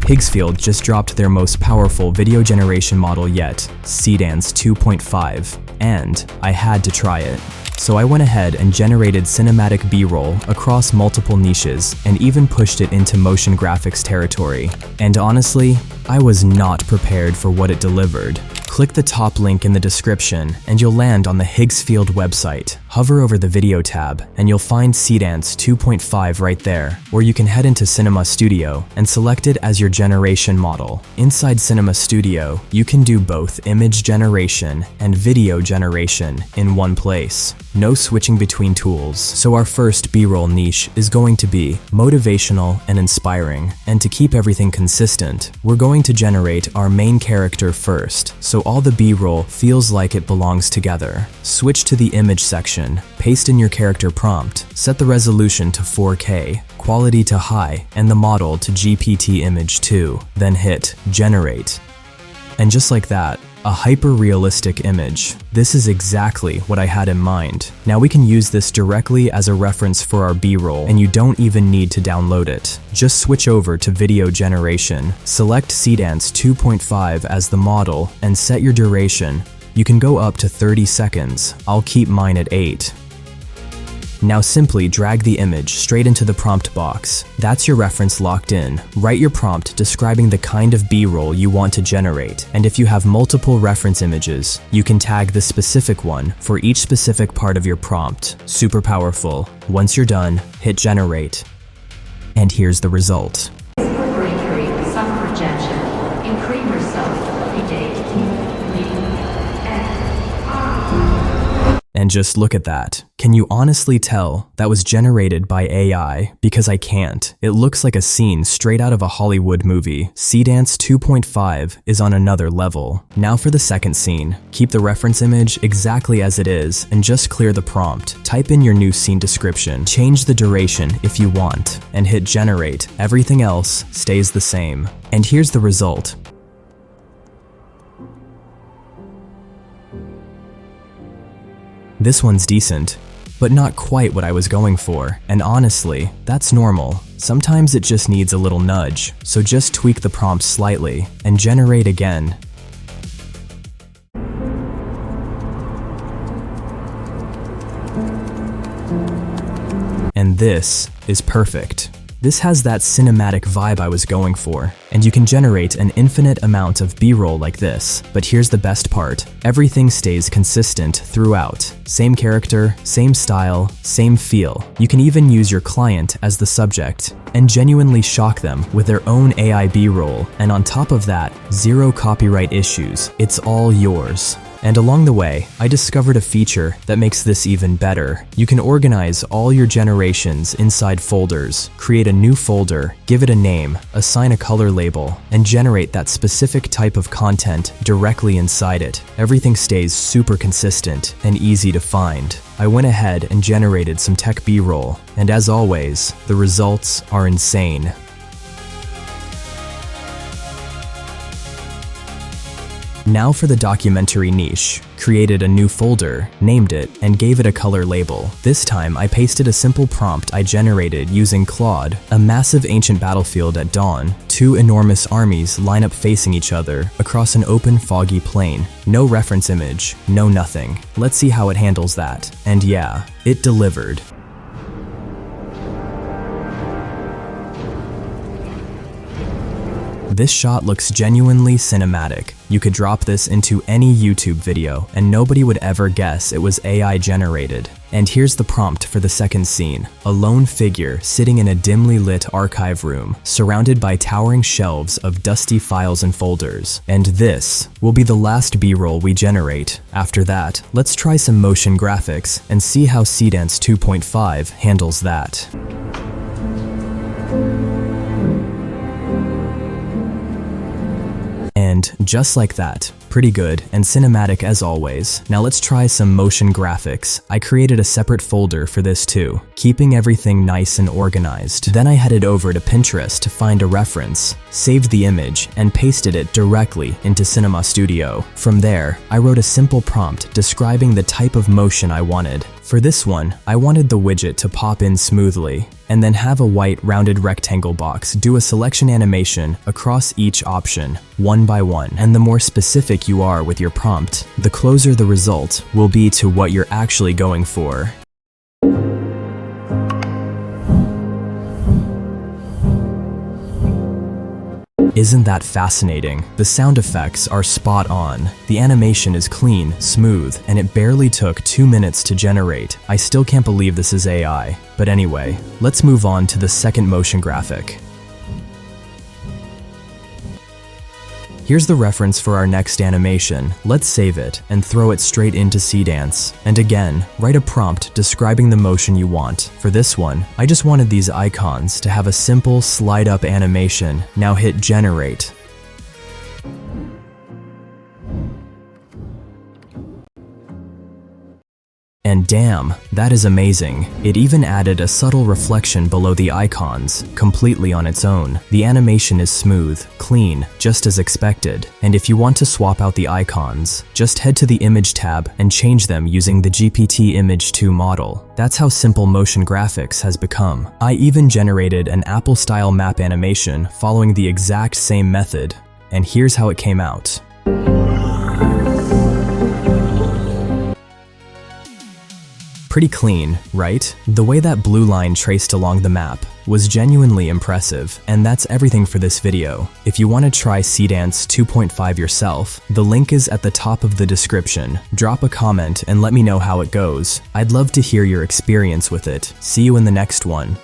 Higgsfield just dropped their most powerful video generation model yet, Seedance 2.5, and I had to try it. So I went ahead and generated cinematic B-roll across multiple niches and even pushed it into motion graphics territory. And honestly, I was not prepared for what it delivered. Click the top link in the description and you'll land on the Higgsfield website. Hover over the video tab and you'll find Seedance 2.5 right there, or you can head into Cinema Studio and select it as your generation model. Inside Cinema Studio, you can do both image generation and video generation in one place. No switching between tools. So our first B-roll niche is going to be motivational and inspiring. And to keep everything consistent, we're going to generate our main character first, so all the B-roll feels like it belongs together. Switch to the image section, paste in your character prompt, set the resolution to 4K, quality to high, and the model to GPT image 2, then hit generate. And just like that, a hyper-realistic image. This is exactly what I had in mind. Now we can use this directly as a reference for our B-roll, and you don't even need to download it. Just switch over to video generation, select Seedance 2.5 as the model, and set your duration. You can go up to 30 seconds. I'll keep mine at 8. Now simply drag the image straight into the prompt box. That's your reference locked in. Write your prompt describing the kind of B-roll you want to generate, and if you have multiple reference images, you can tag the specific one for each specific part of your prompt. Super powerful. Once you're done, hit generate. And here's the result. And just look at that. Can you honestly tell that was generated by AI? Because I can't. It looks like a scene straight out of a Hollywood movie. Seedance 2.5 is on another level. Now for the second scene. Keep the reference image exactly as it is and just clear the prompt. Type in your new scene description. Change the duration if you want and hit generate. Everything else stays the same. And here's the result. This one's decent, but not quite what I was going for, and honestly, that's normal. Sometimes it just needs a little nudge, so just tweak the prompt slightly and generate again. And this is perfect. This has that cinematic vibe I was going for, and you can generate an infinite amount of B-roll like this. But here's the best part. Everything stays consistent throughout. Same character, same style, same feel. You can even use your client as the subject and genuinely shock them with their own AI B-roll. And on top of that, zero copyright issues. It's all yours. And along the way, I discovered a feature that makes this even better. You can organize all your generations inside folders, create a new folder, give it a name, assign a color label, and generate that specific type of content directly inside it. Everything stays super consistent and easy to find. I went ahead and generated some tech B-roll, and as always, the results are insane. Now for the documentary niche. Created a new folder, named it, and gave it a color label. This time I pasted a simple prompt I generated using Claude. A massive ancient battlefield at dawn. Two enormous armies line up facing each other across an open foggy plain. No reference image, no nothing. Let's see how it handles that. And yeah, it delivered. This shot looks genuinely cinematic. You could drop this into any YouTube video and nobody would ever guess it was AI generated. And here's the prompt for the second scene. A lone figure sitting in a dimly lit archive room, surrounded by towering shelves of dusty files and folders. And this will be the last B-roll we generate. After that, let's try some motion graphics and see how Seedance 2.5 handles that. And just like that, pretty good and cinematic as always. Now let's try some motion graphics. I created a separate folder for this too, keeping everything nice and organized. Then I headed over to Pinterest to find a reference, saved the image, and pasted it directly into Cinema Studio. From there, I wrote a simple prompt describing the type of motion I wanted. For this one, I wanted the widget to pop in smoothly, and then have a white rounded rectangle box do a selection animation across each option, one by one. And the more specific you are with your prompt, the closer the result will be to what you're actually going for. Isn't that fascinating? The sound effects are spot on. The animation is clean, smooth, and it barely took 2 minutes to generate. I still can't believe this is AI. But anyway, let's move on to the second motion graphic. Here's the reference for our next animation. Let's save it and throw it straight into Seedance. And again, write a prompt describing the motion you want. For this one, I just wanted these icons to have a simple slide up animation. Now hit generate. And damn, that is amazing. It even added a subtle reflection below the icons, completely on its own. The animation is smooth, clean, just as expected. And if you want to swap out the icons, just head to the Image tab and change them using the GPT Image 2 model. That's how simple motion graphics has become. I even generated an Apple-style map animation following the exact same method. And here's how it came out. Pretty clean, right? The way that blue line traced along the map was genuinely impressive, and that's everything for this video. If you want to try Seedance 2.5 yourself, the link is at the top of the description. Drop a comment and let me know how it goes. I'd love to hear your experience with it. See you in the next one.